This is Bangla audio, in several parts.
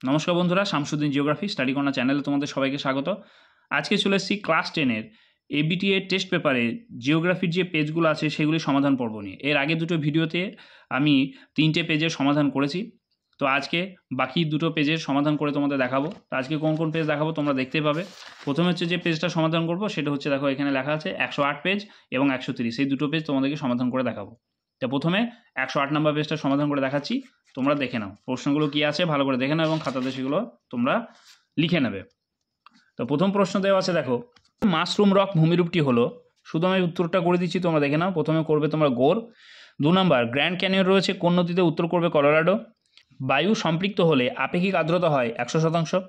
নমস্কার বন্ধুরা, শামসুদ্দিন জিওগ্রাফি স্টাডি কর্নার চ্যানেলে তোমাদের সবাইকে স্বাগত। আজকে চলে এসেছি ক্লাস 10-এর এবিটি এর টেস্ট পেপারে জিওগ্রাফির যে পেজগুলো আছে সেগুলি সমাধান পর্ব নিয়ে। এর আগে দুটো ভিডিওতে আমি 3টে পেজের সমাধান করেছি, তো আজকে বাকি দুটো পেজের সমাধান করে তোমাদের দেখাবো। তো আজকে কোন কোন পেজ দেখাবো তোমরা দেখতে পাবে। প্রথমে হচ্ছে যে পেজটা সমাধান করব সেটা হচ্ছে, দেখো এখানে লেখা আছে 108 পেজ এবং 130, এই দুটো পেজ তোমাদেরকে সমাধান করে দেখাবো। তো প্রথমে 108 নম্বর পেজটা সমাধান করে দেখাচ্ছি, তোমরা দেখে নাও প্রশ্নগুলো কি আছে, ভালো করে দেখে নাও এবং খাতাতে সেগুলো তোমরা লিখে নেবে। তো প্রথম প্রশ্ন দেওয়া আছে, দেখো মাশরুম রক ভূমিরূপটি হলো, শুধু আমি উত্তরটা করে দিচ্ছি, তোমরা দেখে নাও। প্রথমে করবে তোমরা গোর। 2 নম্বর, গ্র্যান্ড ক্যানিয়ন রয়েছে কোন নদীতে? উত্তর করবে কলোরাডো। বায়ু সম্পৃক্ত হলে আপেক্ষিক আর্দ্রতা হয় 100%।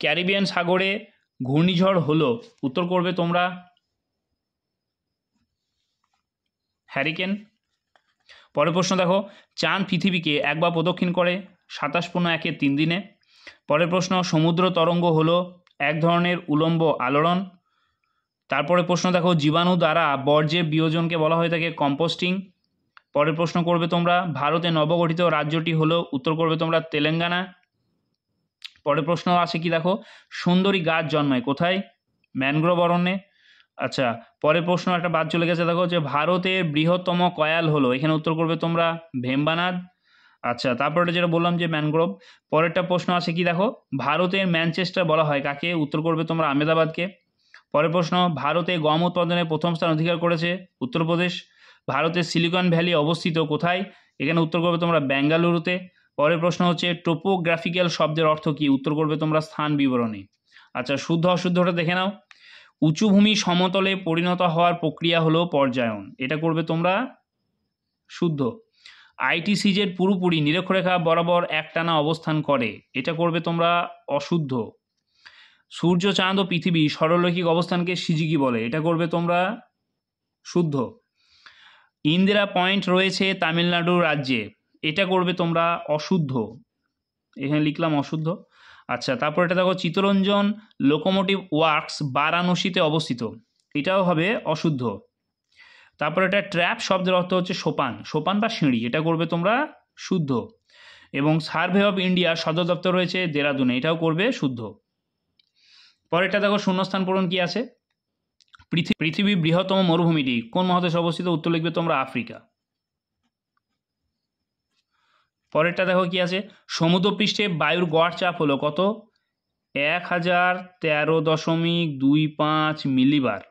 ক্যারিবিয়ান সাগরে ঘূর্ণিঝড় হলো, উত্তর করবে তোমরা হ্যারিকেন। পরের প্রশ্ন দেখো, চাঁদ পৃথিবীকে একবার প্রদক্ষিণ করে 27.1 দিনে। পরের প্রশ্ন, সমুদ্র তরঙ্গ হলো এক ধরনের উলম্ব আলোড়ন। তারপরে প্রশ্ন দেখো, জীবাণু দ্বারা বর্জ্যের বিয়োজনকে বলা হয়ে থাকে কম্পোস্টিং। পরের প্রশ্ন করবে তোমরা, ভারতে নবগঠিত রাজ্যটি হলো, উত্তর করবে তোমরা তেলেঙ্গানা। পরের প্রশ্ন আছে কি, দেখো সুন্দরী গাছ জন্মায় কোথায়? ম্যানগ্রোভ অরণ্যে। আচ্ছা, পরের প্রশ্ন একটা বাদ চলে গেছে, দেখো যে ভারতের বৃহত্তম কয়াল হলো, এখানে উত্তর করবে তোমরা ভেম্বানাদ। আচ্ছা, তারপরে যেটা বললাম যে ম্যানগ্রোভ। পরেরটা প্রশ্ন আছে কি, দেখো ভারতের ম্যানচেস্টার বলা হয় কাকে? উত্তর করবে তোমরা আহমেদাবাদকে। পরের প্রশ্ন, ভারতে গম উৎপাদনে প্রথম স্থান অধিকার করেছে উত্তরপ্রদেশ। ভারতের সিলিকন ভ্যালি অবস্থিত কোথায়? এখানে উত্তর করবে তোমরা বেঙ্গালুরুতে। পরের প্রশ্ন হচ্ছে, টোপোগ্রাফিক্যাল শব্দের অর্থ কি? উত্তর করবে তোমরা স্থান বিবরণী। আচ্ছা, শুদ্ধ অশুদ্ধটা দেখে নাও। উঁচু ভূমি সমতলে পরিণত হওয়ার প্রক্রিয়া হলো পর্যায়ন, এটা করবে তোমরা শুদ্ধ। আইটিসিজেড পুরোপুরি নিরক্ষরেখা বরাবর একটানা অবস্থান করে, এটা করবে তোমরা অশুদ্ধ। সূর্য, চাঁদ ও পৃথিবী সরলরৈখিক অবস্থানকে সিজিকি বলে, এটা করবে তোমরা শুদ্ধ। ইন্দিরা পয়েন্ট রয়েছে তামিলনাড়ু রাজ্যে, এটা করবে তোমরা অশুদ্ধ, এখানে লিখলাম অশুদ্ধ। আচ্ছা, তারপর এটা দেখো, চিত্তরঞ্জন লোকোমোটিভ ওয়ার্কস বারাণসীতে অবস্থিত, এটাও হবে অশুদ্ধ। তারপর এটা ট্র্যাপ শব্দের অর্থ হচ্ছে সোপান, সোপান বা সিঁড়ি, এটা করবে তোমরা শুদ্ধ। এবং সার্ভে অফ ইন্ডিয়া সদর দপ্তর রয়েছে দেরাদুনে, এটাও করবে শুদ্ধ। পরেরটা দেখো, শূন্যস্থান পূরণ কি আছে? পৃথিবীর বৃহত্তম মরুভূমিটি কোন মহাদেশে অবস্থিত? উত্তর লিখবে তোমরা আফ্রিকা। পরেরটা দেখো কি আছে, সমুদ্রপৃষ্ঠে বায়ুর গড় চাপ হলো কত? 1013.25 মিলিবার,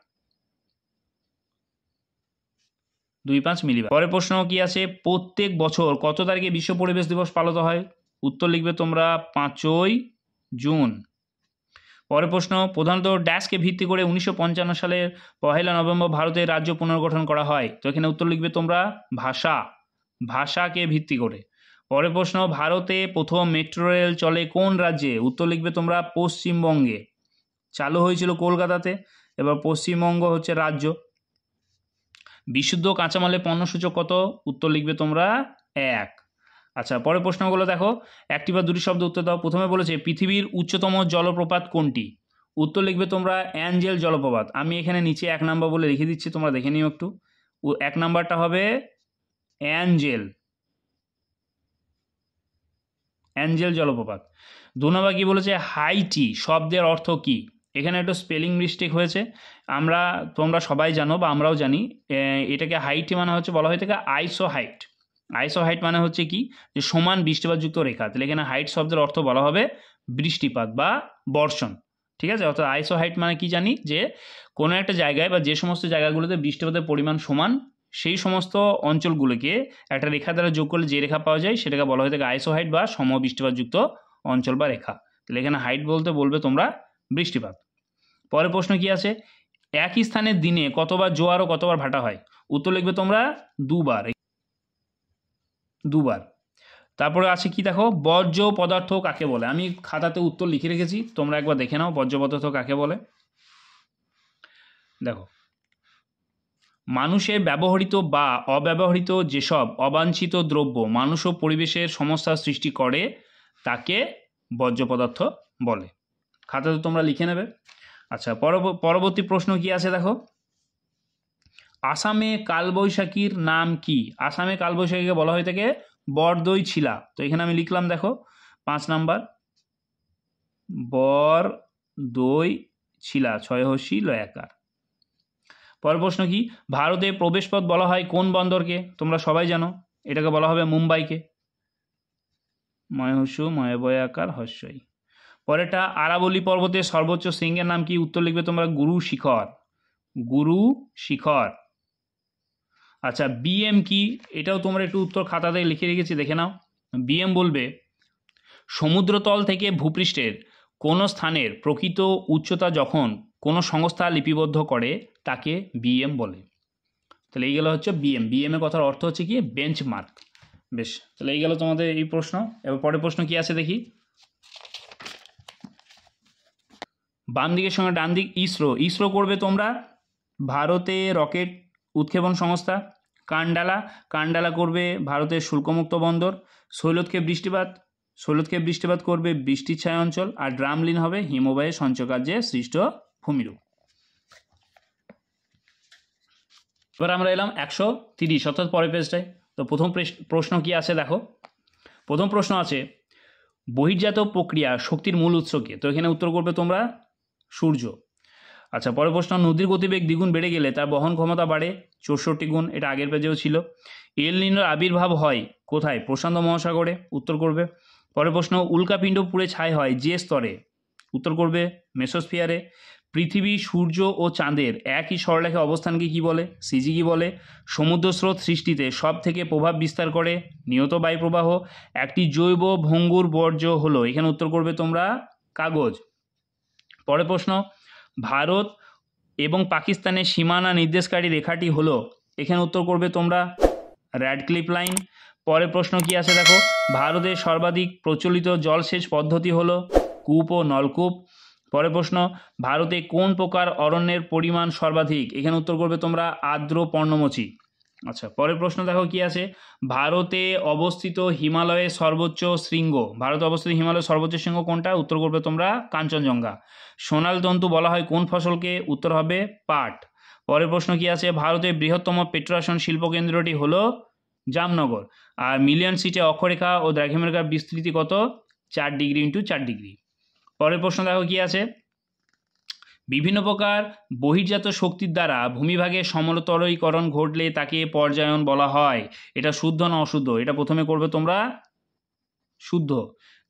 25 মিলিবার। পরের প্রশ্ন কি আছে, প্রত্যেক বছর কত তারিখে বিশ্ব পরিবেশ দিবস পালিত হয়? উত্তর লিখবে তোমরা 5ই জুন। পরের প্রশ্ন, প্রধানত ড্যাশকে ভিত্তি করে 1955 সালের 1 নভেম্বর ভারতের রাজ্য পুনর্গঠন করা হয়, তো এখানে উত্তর লিখবে তোমরা ভাষা, ভাষাকে ভিত্তি করে। পরের প্রশ্ন, ভারতে প্রথম মেট্রো রেল চলে কোন রাজ্যে? উত্তর লিখবে তোমরা পশ্চিমবঙ্গে, চালু হয়েছিল কলকাতাতে, এবার পশ্চিমবঙ্গ হচ্ছে রাজ্য। বিশুদ্ধ কাঁচামালের পণ্যসূচক কত? উত্তর লিখবে তোমরা 1। আচ্ছা, পরের প্রশ্নগুলো দেখো, একটি বা দুটি শব্দ উত্তর দাও। প্রথমে বলেছে পৃথিবীর উচ্চতম জলপ্রপাত কোনটি? উত্তর লিখবে তোমরা অ্যাঞ্জেল জলপ্রপাত। আমি এখানে নিচে 1 নম্বর বলে লিখে দিচ্ছি, তোমরা দেখে নিও একটু। 1 নম্বরটা হবে অ্যাঞ্জেল, অ্যাঞ্জেল জলপ্রপাত। 2 নম্বর কি বলেছে? হাইটি শব্দের অর্থ কি? এখানে একটু স্পেলিং মিস্টেক হয়েছে, তোমরা সবাই জানো বা আমরাও জানি, এটাকে হাইটি মানে হচ্ছে বলা হয়ে থাকে আইসো হাইট। আইসো হাইট মানে হচ্ছে কি, যে সমান বৃষ্টিপাতযুক্ত রেখা, তাহলে এখানে হাইট শব্দের অর্থ বলা হবে বৃষ্টিপাত বা বর্ষণ, ঠিক আছে? অর্থাৎ আইসো হাইট মানে কি জানি, যে কোনো একটা জায়গায় বা যে সমস্ত জায়গাগুলোতে বৃষ্টিপাতের পরিমাণ সমান, সেই সমস্ত অঞ্চলগুলোকে একটা রেখা দ্বারা যোগ করলে যে রেখা পাওয়া যায় সেটাকে বলা হয়ে থাকে আইসো হাইট বা সম বৃষ্টিপাতযুক্ত অঞ্চল বা রেখা। তাহলে এখানে হাইট বলতে বলবে তোমরা বৃষ্টিপাত। পরের প্রশ্ন কি আছে, একই স্থানের দিনে কতবার জোয়ার ও কতবার ভাটা হয়? উত্তর লিখবে তোমরা 2বার, 2বার। তারপরে আছে কি, দেখো বর্জ্য পদার্থ কাকে বলে? আমি খাতাতে উত্তর লিখে রেখেছি, তোমরা একবার দেখে নাও বর্জ্য পদার্থ কাকে বলে। দেখো, মানুষের ব্যবহৃত বা অব্যবহৃত যেসব অবাঞ্ছিত দ্রব্য মানুষ ও পরিবেশের সমস্যার সৃষ্টি করে তাকে বর্জ্য পদার্থ বলে, খাতাতে তোমরা লিখে নেবে। আচ্ছা, পরবর্তী প্রশ্ন কি আছে, দেখো আসামে কালবৈশাখীর নাম কি? আসামে কালবৈশাখীকে বলা হয়ে থাকে বরদই ছিলা, তো এখানে আমি লিখলাম, দেখো 5 নাম্বার। বর দই ছিলা, ছয় হস্যি লয়াকার। পরের প্রশ্ন কি, ভারতে প্রবেশপথ বলা হয় কোন বন্দরকে? তোমরা সবাই জানো, এটাকে বলা হবে মুম্বাইকে। ময় হস্যু ময় বয়াকার হস্যই। পরেরটা, আরাবল্লী পর্বতের সর্বোচ্চ শৃঙ্গের নাম কি? উত্তর লিখবে তোমরা গুরু শিখর। গুরু শিখর। আচ্ছা, বিএম কি? এটাও তোমরা একটু উত্তর খাতাতে লিখে রেখেছি, দেখে নাও। বিএম বলবে সমুদ্রতল থেকে ভূপৃষ্ঠের কোনো স্থানের প্রকৃত উচ্চতা যখন কোনো সংস্থা লিপিবদ্ধ করে তাকে বিএম বলে। তাহলে এই গেল হচ্ছে বিএম। বিএম এর কথার অর্থ হচ্ছে কি? বেঞ্চমার্ক। বেশ, তাহলে এই গেল তোমাদের এই প্রশ্ন। এবার পরের প্রশ্ন কি আছে দেখি। বাম দিকের সঙ্গে ডান দিক ইসরো। ইসরো করবে তোমরা ভারতে রকেট উৎক্ষেপণ সংস্থা। কান্ডালা, কান্ডালা করবে ভারতের শুল্কমুক্ত বন্দর। শৈলতক্ষেপ বৃষ্টিপাত, শৈলতক্ষেপ বৃষ্টিপাত করবে বৃষ্টির ছায়া অঞ্চল। আর ড্রামলিন হবে হিমবাহের সঞ্চয়কার্যে সৃষ্ট ভূমিরূপ। এবার আমরা এলাম 130 অর্থাৎ পরের পেজটায়। তো প্রথম প্রশ্ন কি আছে দেখো। প্রথম প্রশ্ন আছে বহির্জাত প্রক্রিয়া শক্তির মূল উৎসকে। তো এখানে উত্তর করবে তোমরা সূর্য। আচ্ছা, পরের প্রশ্ন, নদীর গতিবেগ দ্বিগুণ বেড়ে গেলে তার বহন ক্ষমতা বাড়ে 64 গুণ। এটা আগের পেজেও ছিল। এল নিনোর আবির্ভাব হয় কোথায়? প্রশান্ত মহাসাগরে। উত্তর করবে। পরের প্রশ্ন, উল্কাপিণ্ড পুড়ে ছাই হয় যে স্তরে? উত্তর করবে মেসোস্ফিয়ারে। পৃথিবী, সূর্য ও চাঁদের একই সরলরেখে অবস্থানকে কি বলে? সিজি কি বলে? সমুদ্র স্রোত সৃষ্টিতে সব থেকে প্রভাব বিস্তার করে নিয়ত বায়ুপ্রবাহ। একটি জৈব ভঙ্গুর বর্জ্য হলো, এখানে উত্তর করবে তোমরা কাগজ। পরের প্রশ্ন, ভারত এবং পাকিস্তানের সীমানা নির্দেশকারী রেখাটি হলো, এখানে উত্তর করবে তোমরা র্যাডক্লিফ লাইন। পরের প্রশ্ন কি আছে দেখো, ভারতের সর্বাধিক প্রচলিত জলসেচ পদ্ধতি হলো কূপ ও নলকূপ। পরের প্রশ্ন, ভারতে কোন প্রকার অরণ্যের পরিমাণ সর্বাধিক? এখানে উত্তর করবে তোমরা আর্দ্র পর্ণমোচী। আচ্ছা, পরের প্রশ্ন দেখো কি আছে, ভারতে অবস্থিত হিমালয়ের সর্বোচ্চ শৃঙ্গ। ভারতে অবস্থিত হিমালয়ের সর্বোচ্চ শৃঙ্গ কোনটা? উত্তর করবে তোমরা কাঞ্চনজঙ্ঘা। সোনাল তন্তু বলা হয় কোন ফসলকে? উত্তর হবে পাট। পরের প্রশ্ন কি আছে, ভারতের বৃহত্তম পেট্রোশন শিল্পকেন্দ্রটি হলো জামনগর। আর মিলিয়ন সিটে অক্ষরেখা ও দ্রাঘিমারেখার বিস্তৃতি কত? 4 ডিগ্রি ইন্টু 4 ডিগ্রি। পরের প্রশ্ন দেখো কি আছে, বিভিন্ন প্রকার বহির্জাত শক্তির দ্বারা ভূমিভাগের সমতলীকরণ ঘটলে তাকে পর্যায়ন বলা হয়। এটা শুদ্ধ না অশুদ্ধ? এটা প্রথমে করবে তোমরা শুদ্ধ।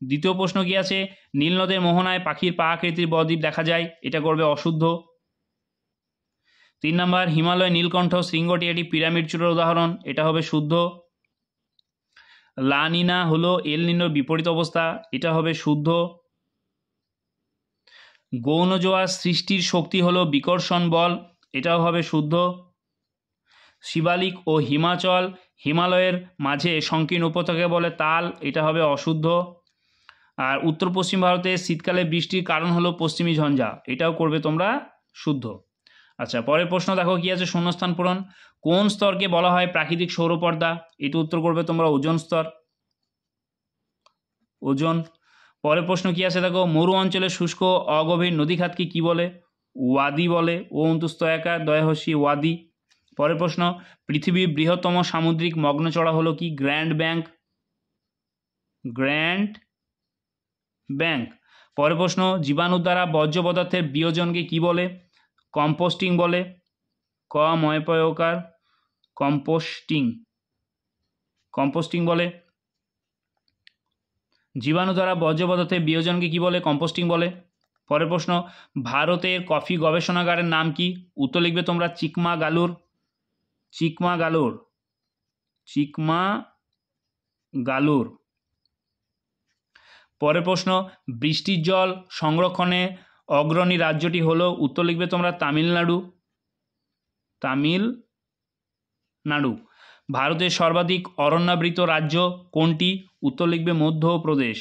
দ্বিতীয় প্রশ্ন কি আছে, নীলনদের মোহনায় পাখির পা আকৃতির বদ্বীপ দেখা যায়, এটা করবে অশুদ্ধ। 3 নম্বর, হিমালয় নীলকণ্ঠ শৃঙ্গটি একটি পিরামিড চূড়ার উদাহরণ, এটা হবে শুদ্ধ। লা নিনা হলো এল নিনোর বিপরীত অবস্থা, এটা হবে শুদ্ধ। গৌণ জোয়ার সৃষ্টির শক্তি হলো বিকর্ষণ বল, এটাও হবে শুদ্ধ। শিবালিক ও হিমাচল হিমালয়ের মাঝে সংকীর্ণ উপত্যকা বলে তাল, এটা হবে অশুদ্ধ। আর উত্তর পশ্চিম ভারতে শীতকালে বৃষ্টির কারণ হলো পশ্চিমী ঝঞ্ঝা, এটাও করবে তোমরা শুদ্ধ। আচ্ছা, পরের প্রশ্ন দেখো কি আছে, শূন্যস্থান পূরণ। কোন স্তরকে বলা হয় প্রাকৃতিক সৌরপর্দা? এটা উত্তর করবে তোমরা ওজোন স্তর, ওজোন। পরের প্রশ্ন কি আছে দেখো, মরু অঞ্চলে শুষ্ক অগভীর নদীখাতকে কি বলে? ওয়াদি বলে। ও অন্তুস্তয়াকার দয়াহস্যি ওয়াদি। পরের প্রশ্ন, পৃথিবীর বৃহত্তম সামুদ্রিক মগ্নচড়া হলো কি? Grand bank, grand bank. পরের প্রশ্ন, জীবাণু দ্বারা বর্জ্য পদার্থের বিয়োজনকে কি বলে? কম্পোস্টিং বলে। ক ময়পয়কার কম্পোস্টিং, কম্পোস্টিং বলে। জীবাণু দ্বারা বর্জ্য পদার্থের বিয়োজনকে কি বলে? কম্পোস্টিং বলে। পরের প্রশ্ন, ভারতের কফি গবেষণাগারের নাম কি? উত্তর লিখবে তোমরা চিকমাগালুর, চিকমাগালুর, চিকমাগালুর। পরের প্রশ্ন, বৃষ্টির জল সংরক্ষণে অগ্রণী রাজ্যটি হলো? উত্তর লিখবে তোমরা তামিলনাড়ু, তামিলনাড়ু। ভারতের সর্বাধিক অরণ্যাবৃত রাজ্য কোনটি? উত্তর লিখবে মধ্যপ্রদেশ,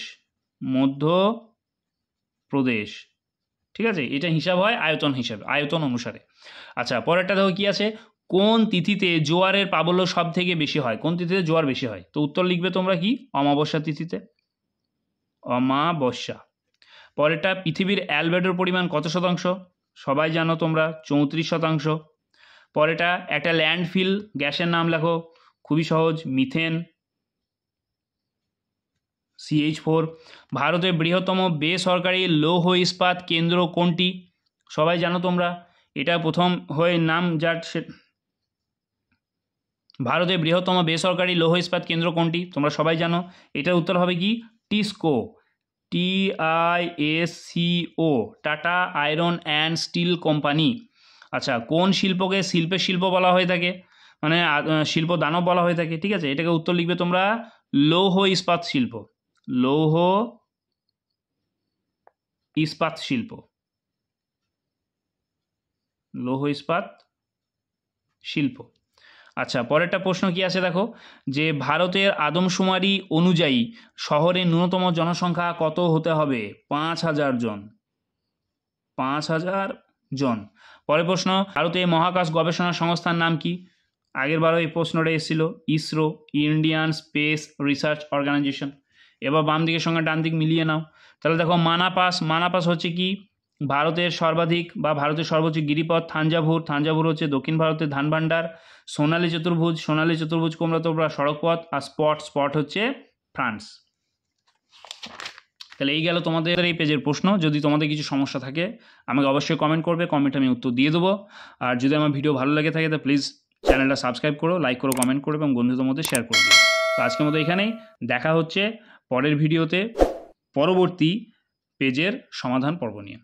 মধ্যপ্রদেশ। ঠিক আছে, এটা হিসাব হয় আয়তন হিসাবে, আয়তন অনুসারে। আচ্ছা, পরেরটা দেখো কি আছে, কোন তিথিতে জোয়ারের প্রাবল্য সব থেকে বেশি হয়? কোন তিথিতে জোয়ার বেশি হয়? তো উত্তর লিখবে তোমরা কি? অমাবস্যা তিথিতে, অমাবস্যা। পরেরটা, পৃথিবীর অ্যালবেডোর পরিমাণ কত শতাংশ? সবাই জানো তোমরা 34%। পরেরটা, একটা ল্যান্ডফিল গ্যাসের নাম লেখো। খুবই সহজ, মিথেন। CH4। ভারতের বৃহত্তম বেসরকারি লৌহ ইস্পাত কেন্দ্র কোনটি? সবাই জানো তোমরা, এটা প্রথম হয়ে নাম যার ভারতের বৃহত্তম বেসরকারি লৌহ ইস্পাত কেন্দ্র কোনটি? তোমরা সবাই জানো, এটার উত্তর হবে কি? TISCO, TISCO, tata iron and steel company. আচ্ছা, কোন শিল্পকে শিল্পের শিল্প বলা হয়ে থাকে, মানে শিল্প দানব বলা হয়ে থাকে? ঠিক আছে, এটাকে উত্তর লিখবে তোমরা লৌহ ইস্পাত শিল্প, লৌহ ইস্পাত শিল্প, লৌহ ইস্পাত শিল্প। আচ্ছা, পরেরটা প্রশ্ন কি আছে দেখো, যে ভারতের আদমশুমারি অনুযায়ী শহরে ন্যূনতম জনসংখ্যা কত হতে হবে? 5,000 জন, 5,000 জন। পরের প্রশ্ন, ভারতের মহাকাশ গবেষণা সংস্থার নাম কি? আগেরবারও এই প্রশ্নটা এসেছিল, ISRO, Indian space research organisation. এবার বাম দিকের সঙ্গে ডান দিক মিলিয়ে নাও। তাহলে দেখো, মানাপাস হচ্ছে কি? ভারতের সর্বাধিক বা ভারতের সর্বোচ্চ গিরিপথ। থাঞ্জাভুর হচ্ছে দক্ষিণ ভারতের ধানভান্ডার। সোনালী চতুর্ভুজ তোমরা সড়কপথ। আর স্পট হচ্ছে ফ্রান্স। তাহলে এই গেল তোমাদের এই পেজের প্রশ্ন। যদি তোমাদের কিছু সমস্যা থাকে আমাকে অবশ্যই কমেন্ট করবে, কমেন্টে আমি উত্তর দিয়ে দেবো। আর যদি আমার ভিডিও ভালো লাগে থাকে তো প্লিজ চ্যানেলটা সাবস্ক্রাইব করো, লাইক করো, কমেন্ট করো এবং বন্ধুদের মধ্যে শেয়ার করে দিও। তো আজকের মতো এখানেই, দেখা হচ্ছে পরের ভিডিওতে পরবর্তী পেজের সমাধান পর্ব নিয়ে।